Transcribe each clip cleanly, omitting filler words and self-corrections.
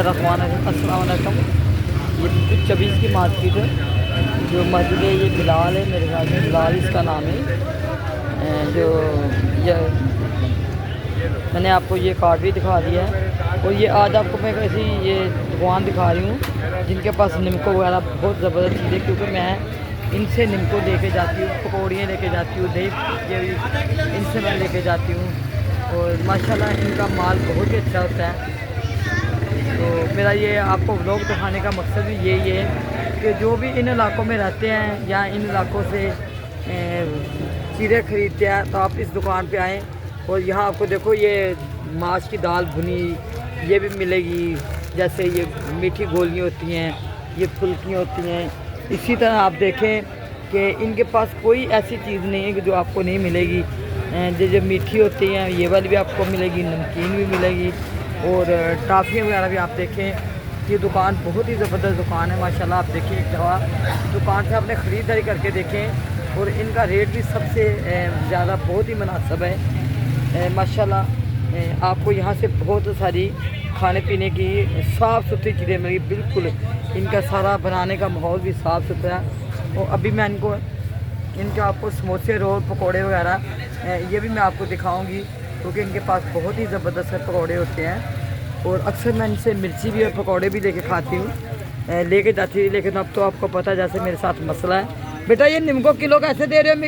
बिस्मिल्लाहिर्रहमानिर्रहीम। ये कुछ 26 की मार्केट है, जो मस्जिद है ये बिलाल है, मेरे ख्याल में बिलाल इसका नाम है। जो ये मैंने आपको ये कार्ड भी दिखा दिया है। और ये आज आपको मैं ऐसी ये दुकान दिखा रही हूँ जिनके पास निमको वगैरह बहुत ज़बरदस्त चीज़ है, क्योंकि मैं इनसे निमको लेके जाती हूँ, पकौड़ियाँ लेके जाती हूँ, दही ये इनसे मैं लेके जाती हूँ। और माशाल्लाह इनका माल बहुत ही अच्छा होता है। तो मेरा ये आपको व्लॉग दिखाने का मकसद भी यही है कि जो भी इन इलाकों में रहते हैं या इन इलाकों से चीज़ें ख़रीदते हैं तो आप इस दुकान पे आएँ। और यहाँ आपको देखो ये माश की दाल भुनी ये भी मिलेगी, जैसे ये मीठी गोलियाँ होती हैं, ये फुल्कियाँ होती हैं। इसी तरह आप देखें कि इनके पास कोई ऐसी चीज़ नहीं है कि जो आपको नहीं मिलेगी। जो मीठी होती हैं ये वाली भी आपको मिलेगी, नमकीन भी मिलेगी और टाफ़ियाँ वगैरह भी। आप देखें ये दुकान बहुत ही ज़बरदस्त दुकान है माशाल्लाह। आप देखिए एक दफ़ा दुकान से आपने ख़रीदारी करके देखें और इनका रेट भी सबसे ज़्यादा बहुत ही मुनासिब है माशाल्लाह। आपको यहाँ से बहुत सारी खाने पीने की साफ़ सुथरी चीज़ें मिलेगी, बिल्कुल इनका सारा बनाने का माहौल भी साफ़ सुथरा है। और अभी मैं इनके आपको समोसे रोल पकौड़े वगैरह ये भी मैं आपको दिखाऊंगी, क्योंकि इनके पास बहुत ही ज़बरदस्त पकौड़े होते हैं। और अक्सर मैं इनसे मिर्ची भी और पकौड़े भी लेके खाती हूँ, लेके जाती हूँ। लेकिन अब तो आपको पता है जैसे मेरे साथ मसला है। बेटा ये निम्को किलो कैसे दे रहे हो?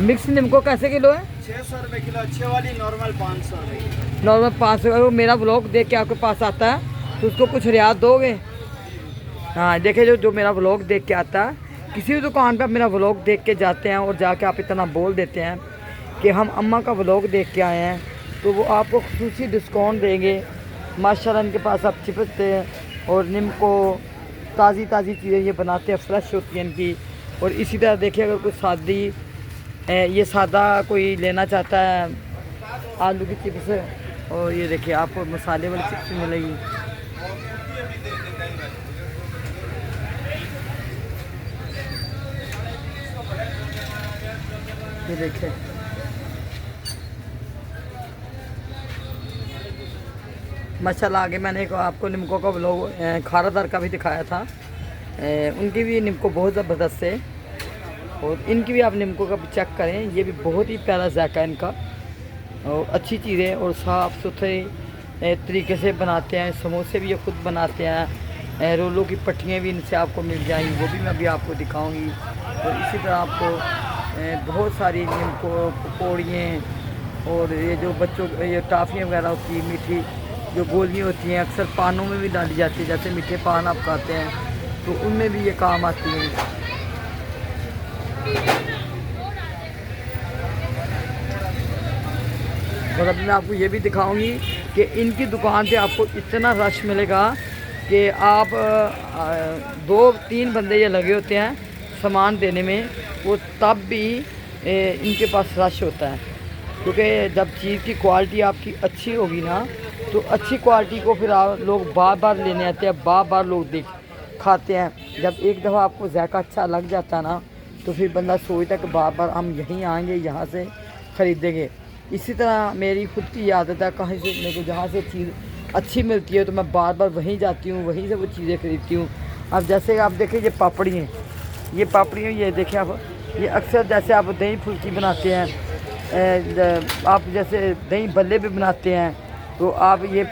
मिक्स निम्को कैसे किलो है? 600 रुपये किलो अच्छे वाली, नॉर्मल 500 रुपये। नॉर्मल 500। वो मेरा व्लॉग देख के आपके पास आता है तो उसको कुछ रियायत दोगे? हाँ देखिए, जो मेरा व्लॉग देख के आता है, किसी भी दुकान पे आप मेरा व्लॉग देख के जाते हैं और जाके आप इतना बोल देते हैं कि हम अम्मा का व्लॉग देख के आए हैं, तो वो आपको खुसूसी डिस्काउंट देंगे माशाल्लाह। इनके पास आप चिपस और निम्को ताज़ी चीज़ें ये बनाते हैं, फ्रेश होती हैं इनकी। और इसी तरह देखिए, अगर कोई ये सादा कोई लेना चाहता है आलू की चिप्स, और ये देखिए आपको मसाले वाली चिप्स मिलेगी। ये देखिए माशाल्लाह। आगे मैंने आपको निम्को का व्लॉग खारादार का भी दिखाया था, उनकी भी निम्को बहुत ज़बरदस्त है। और इनकी भी आप निम्को का चेक करें, ये भी बहुत ही प्यारा जायका है इनका और अच्छी चीज़ें और साफ़ सुथरे तरीके से बनाते हैं। समोसे भी ये खुद बनाते हैं, रोलों की पट्टियाँ भी इनसे आपको मिल जाएंगी, वो भी मैं अभी आपको दिखाऊंगी। और इसी तरह आपको बहुत सारी निम्को पकौड़ियाँ और ये जो बच्चों ये टाफ़ियाँ वगैरह होती है, मीठी जो गोलियाँ होती हैं, अक्सर पानों में भी डाली जाती है। जैसे मीठे पान आप खाते हैं तो उनमें भी ये काम आती हैं। और अभी मैं आपको ये भी दिखाऊंगी कि इनकी दुकान पे आपको इतना रश मिलेगा कि आप 2-3 बंदे ये लगे होते हैं सामान देने में, वो तब भी इनके पास रश होता है। क्योंकि जब चीज़ की क्वालिटी आपकी अच्छी होगी ना, तो अच्छी क्वालिटी को फिर लोग बार बार लेने आते हैं, बार बार लोग खाते हैं। जब एक दफ़ा आपको जायका अच्छा लग जाता है ना, तो फिर बंदा सोचता है कि बार बार हम यहीं आएंगे, यहाँ से ख़रीदेंगे। इसी तरह मेरी खुद की आदत है, कहीं से मेरे को जहाँ से चीज़ अच्छी मिलती है तो मैं बार बार वहीं जाती हूँ, वहीं से वो चीज़ें ख़रीदती हूँ। अब जैसे आप देखें ये पापड़ियाँ, ये देखें आप, ये अक्सर जैसे आप दही फुल्की बनाते हैं, आप जैसे दही भल्ले भी बनाते हैं, तो आप ये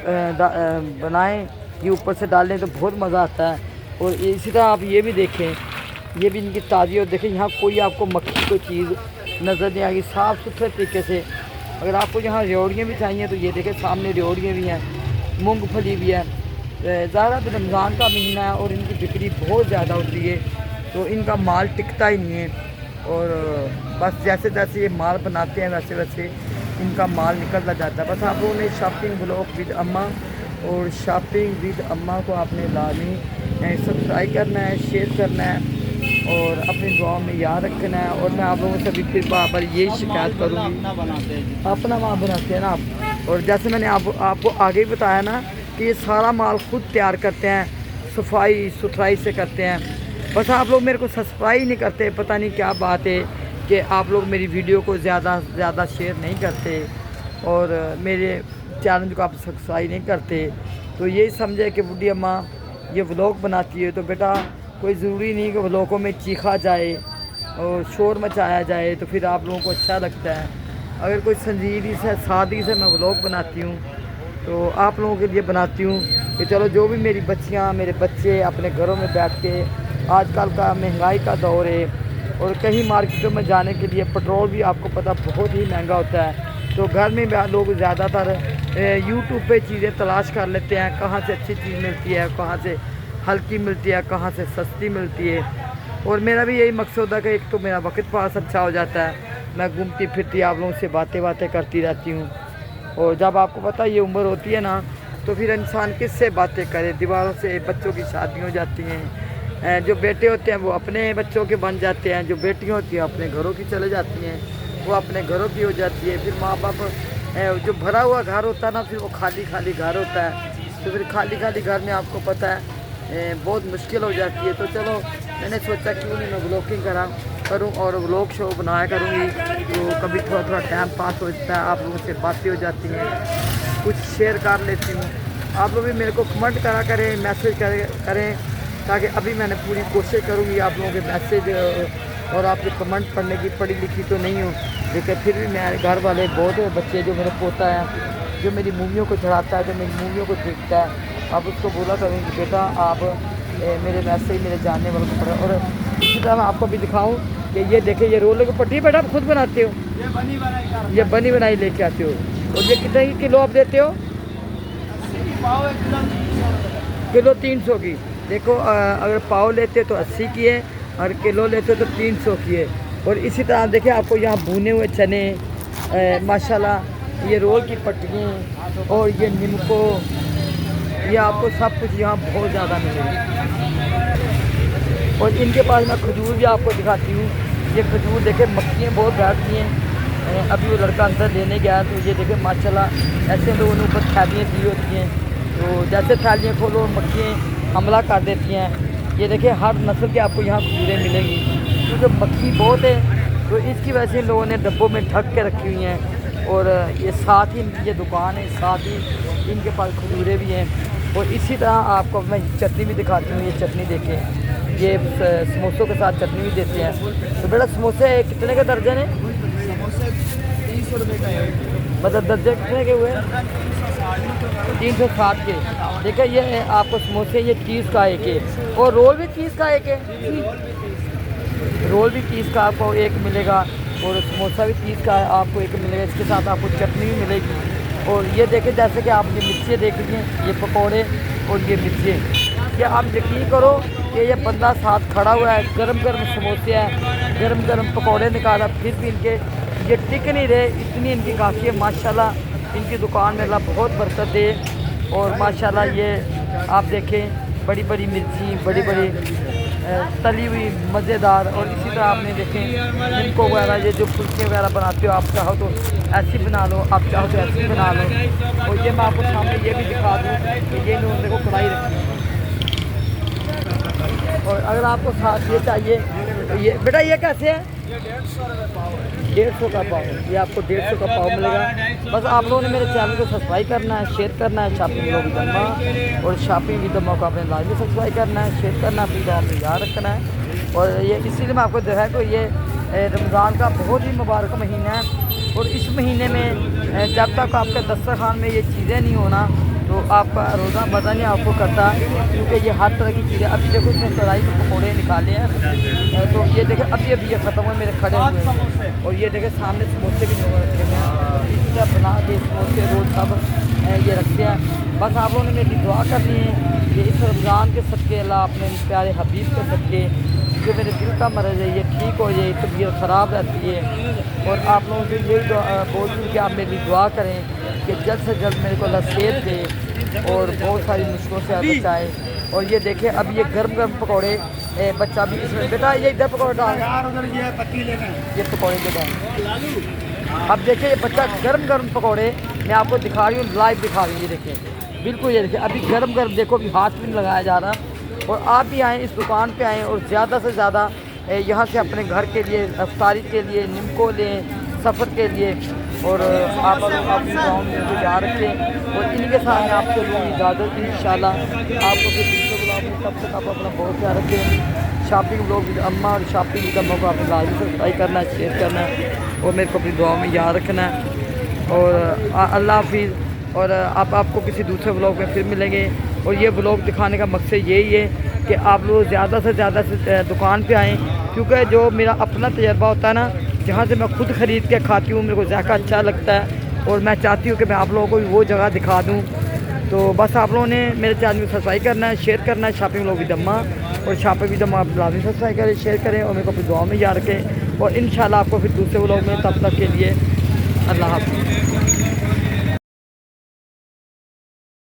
बनाएँ, ये ऊपर से डालें तो बहुत मज़ा आता है। और इसी तरह आप ये भी देखें, ये भी इनकी ताज़ी। और देखें यहाँ कोई आपको मक्खी कोई चीज़ नज़र नहीं आएगी, साफ़ सुथरे तरीके से। अगर आपको यहाँ रेवड़ियाँ भी चाहिए तो ये देखें सामने रेवड़ियाँ भी हैं, मूंगफली भी है। ज़्यादा तो रमज़ान का महीना है और इनकी बिक्री बहुत ज़्यादा होती है, तो इनका माल टिकता ही नहीं है। और बस जैसे जैसे ये माल बनाते हैं वैसे वैसे इनका माल निकलता जाता है। बस आप लोगों ने शॉपिंग ब्लॉग विद अम्मा और शॉपिंग विद अम्मा को आपने लाजमी सब्सक्राइब करना है, शेयर करना है और अपनी दुआ में याद रखना है। और मैं आप लोगों से भी फिर बार यही शिकायत करूँगी, अपना माल बनाते हैं ना आप। और जैसे मैंने आपको आगे भी बताया ना कि ये सारा माल खुद तैयार करते हैं, सफाई सुथराई से करते हैं। बस आप लोग मेरे को सब्सक्राइब नहीं करते, पता नहीं क्या बात है कि आप लोग मेरी वीडियो को ज़्यादा से ज़्यादा शेयर नहीं करते और मेरे चैनल को आप सब्सक्राइब नहीं करते तो यही समझे कि बुढ़ी अम्मा ये व्लॉग बनाती है। तो बेटा कोई ज़रूरी नहीं कि व्लॉगों में चीखा जाए और शोर मचाया जाए तो फिर आप लोगों को अच्छा लगता है। अगर कोई संजीदगी से सादगी से मैं व्लॉग बनाती हूँ तो आप लोगों के लिए बनाती हूँ कि चलो जो भी मेरी बच्चियाँ मेरे बच्चे अपने घरों में बैठ के, आजकल का महंगाई का दौर है और कहीं मार्केटों में जाने के लिए पेट्रोल भी आपको पता बहुत ही महंगा होता है, तो घर में लोग ज़्यादातर यूट्यूब पे चीज़ें तलाश कर लेते हैं, कहाँ से अच्छी चीज़ मिलती है, कहाँ से हल्की मिलती है, कहाँ से सस्ती मिलती है। और मेरा भी यही मकसद है कि एक तो मेरा वक्त पास अच्छा हो जाता है, मैं घूमती फिरती आप लोगों से बातें करती रहती हूँ। और जब आपको पता ये उम्र होती है ना तो फिर इंसान किससे बातें करे, दीवारों से। बच्चों की शादी हो जाती हैं, जो बेटे होते हैं वो अपने बच्चों के बन जाते हैं, जो बेटियाँ होती हैं अपने घरों की चले जाती हैं, वो अपने घरों की हो जाती है। फिर माँ बाप जो भरा हुआ घर होता है ना फिर वो खाली खाली घर होता है, तो फिर खाली खाली घर में आपको पता है बहुत मुश्किल हो जाती है। तो चलो मैंने सोचा क्यों नहीं मैं व्लॉगिंग करूँ और व्लॉग शो बनाया करूँगी, तो कभी थोड़ा टाइम पास हो जाता है, आप लोगों से बातें हो जाती हैं, कुछ शेयर कर लेती हूँ। आप लोग भी मेरे को कमेंट करा करें, मैसेज करें ताकि अभी मैंने पूरी कोशिश करूँगी आप लोगों के मैसेज और आपके कमेंट पढ़ने की। पढ़ी लिखी तो नहीं हूँ लेकिन फिर भी मेरे घर वाले बहुत बच्चे, जो मेरे पोता है जो मेरी मूवियों को चढ़ाता है, जो मेरी मूवियों को देखता है, आप उसको बोला करूँगी बेटा आप मेरे मैसेज मेरे जानने वालों को पढ़ा। और इसी तरह मैं आपको भी दिखाऊँ कि ये देखे ये रोल की पट्टी बेटा आप खुद बनाते हो, ये बनी बनाई लेके आते हो। और ये कितने की किलो आप देते हो? किलो 300 की। देखो अगर पाव लेते तो 80 की है और किलो लेते तो 300 की है। और इसी तरह देखिए आपको यहाँ भुने हुए चने माशाल्लाह, ये रोल की पट्टियाँ और ये निमको, ये आपको सब कुछ यहाँ बहुत ज़्यादा मिलेगा। और इनके पास मैं खजूर भी आपको दिखाती हूँ। ये खजूर देखे मक्खियाँ बहुत बैठती हैं, अभी वो लड़का अंदर लेने गया तो ये देखे माशाल्लाह ऐसे लोगों ने ऊपर थैलियाँ दी होती हैं, तो जैसे थैलियाँ खोलो मक्खियाँ हमला कर देती हैं। ये देखिए हर नस्ल के आपको यहाँ खजूरें मिलेंगी, क्योंकि मक्खी बहुत है तो इसकी वजह से लोगों ने डब्बों में ढक के रखी हुई हैं। और ये साथ ही ये दुकान है, साथ ही इनके पास खजूरें भी हैं। और इसी तरह आपको मैं चटनी भी दिखाती हूँ। ये चटनी देखें, ये समोसों के साथ चटनी भी देते हैं। तो बेटा समोसे कितने के दर्जन है? समोसे 300 रुपये का है। मतलब दर्जन कितने के हुए? 360 के। देखिए ये आपको समोसे ये 30 का एक है, और रोल भी 30 का एक है। रोल भी 30 का आपको एक मिलेगा और समोसा भी 30 का आपको एक मिलेगा। इसके साथ आपको चटनी भी मिलेगी। और ये देखें जैसे कि आपने मिर्ची देख ली हैं, ये पकौड़े और ये मिर्ची, या आप यकीन करो कि ये बंदा साथ खड़ा हुआ है, गरम गरम समोसे हैं, गरम गरम पकौड़े निकाला, फिर भी इनके ये टिक नहीं रहे, इतनी इनकी गाहकी है माशाल्लाह। इनकी दुकान में अल्लाह बहुत बरकत दे। और माशाल्लाह ये आप देखें बड़ी बड़ी मिर्ची, बड़ी बड़ी तली हुई मज़ेदार। और इसी तरह आपने देखें इनको वगैरह, ये जो फुल्के वगैरह बनाते हो, आप चाहो तो ऐसी बना लो, आप चाहो तो ऐसी बना लो। और ये मैं आपको सामने ये भी दिखा दूँ कि ये इन्होंने को कढ़ाई रखी है। और अगर आपको साथ ये चाहिए तो ये बेटा ये कैसे है? ये 150 रुपये पाव है। 150 का पाव, ये आपको 150 का पाव मिलेगा। बस आप लोगों ने मेरे चैनल को सब्सक्राइब करना है, शेयर करना है, शॉपिंग लोग विदम्मा और शॉपिंग विदम्मा को अपने लाइव में सब्सक्राइब करना है, शेयर करना है, अपनी दुआ में याद रखना है। और ये इसीलिए मैं आपको दिखाया कि ये रमज़ान का बहुत ही मुबारक महीना है। और इस महीने में जब तक आपके दस्तरखान में ये चीज़ें नहीं होना तो आपका रोज़ा मज़ा नहीं आपको करता, क्योंकि ये हर तरह की चीज़ें। अभी देखो इसमें कढ़ाई के पकौड़े निकाले हैं, तो ये देखें अभी ये ख़त्म हुए मेरे खड़े हुए हैं। और ये देखें सामने समोसे भी रखे हैं, इसी तरह बना के समोसे रोज़ सब ये रखते हैं। बस आप लोगों ने मेरी दुआ करनी है कि इस रमज़ान के सदके अल्लाह अपने प्यारे हबीब के सदके जो मेरे दिल का मर्ज़ है ये ठीक हो जाए, तबीयत ख़राब रहती है। और आप लोगों से यही बोल दूँ कि आप मेरी दुआ करें कि जल्द से जल्द मेरे को अल्लाह सेहत दे और बहुत सारी मुश्किलों से बचाए। और ये देखें अब ये गर्म गर्म पकौड़े, बच्चा भी इसमें बेटा ये इधर पकौड़े डाल, ये पकौड़े के डाल। अब देखिए ये बच्चा गर्म गर्म पकौड़े मैं आपको दिखा रही हूँ, लाइव दिखा रही हूँ। ये देखें बिल्कुल, ये देखिए अभी गर्म गर्म, देखो अभी हाथ भी नहीं लगाया जा रहा। और आप भी आएँ इस दुकान पे आएँ और ज़्यादा से ज़्यादा यहाँ से अपने घर के लिए, अफ्तारी के लिए, निमको लें, सफ़र के लिए। और आप अपनी गाँव में मुझे याद रखें और इनके साथ मैं आपसे लूँगी इजाज़त इंशाल्लाह। आपको फिर दूसरे ब्लॉग में, तब तक आप अपना बहुत ख्याल रखें। शॉपिंग ब्लॉग विद अम्मा और शॉपिंग विद अम्मा को आपने लाजमी सब्सक्राइब करना है, शेयर करना है और मेरे को अपनी दुआ में याद रखना है। और अल्लाह हाफिज़। और आपको किसी दूसरे ब्लॉग में फिर मिलेंगे। और ये ब्लॉग दिखाने का मकसद यही है कि आप लोग ज़्यादा से ज़्यादा से दुकान पे आएँ, क्योंकि जो मेरा अपना तजर्बा होता है ना, जहाँ से मैं खुद ख़रीद के खाती हूँ, मेरे को ज़्यादा अच्छा लगता है और मैं चाहती हूँ कि मैं आप लोगों को भी वो जगह दिखा दूँ। तो बस आप लोगों ने मेरे चैनल को सब्सक्राइब करना है, शेयर करना है, शॉपिंग ब्लॉग विद अम्मा। और शॉपिंग विद अम्मा आप लाजमी सब्सक्राइब करें, शेयर करें और मेरे को अपनी दुआ में याद रखें। और इंशाल्लाह आपको फिर दूसरे ब्लॉग में, तब तक के लिए अल्लाह हाफ़िज़।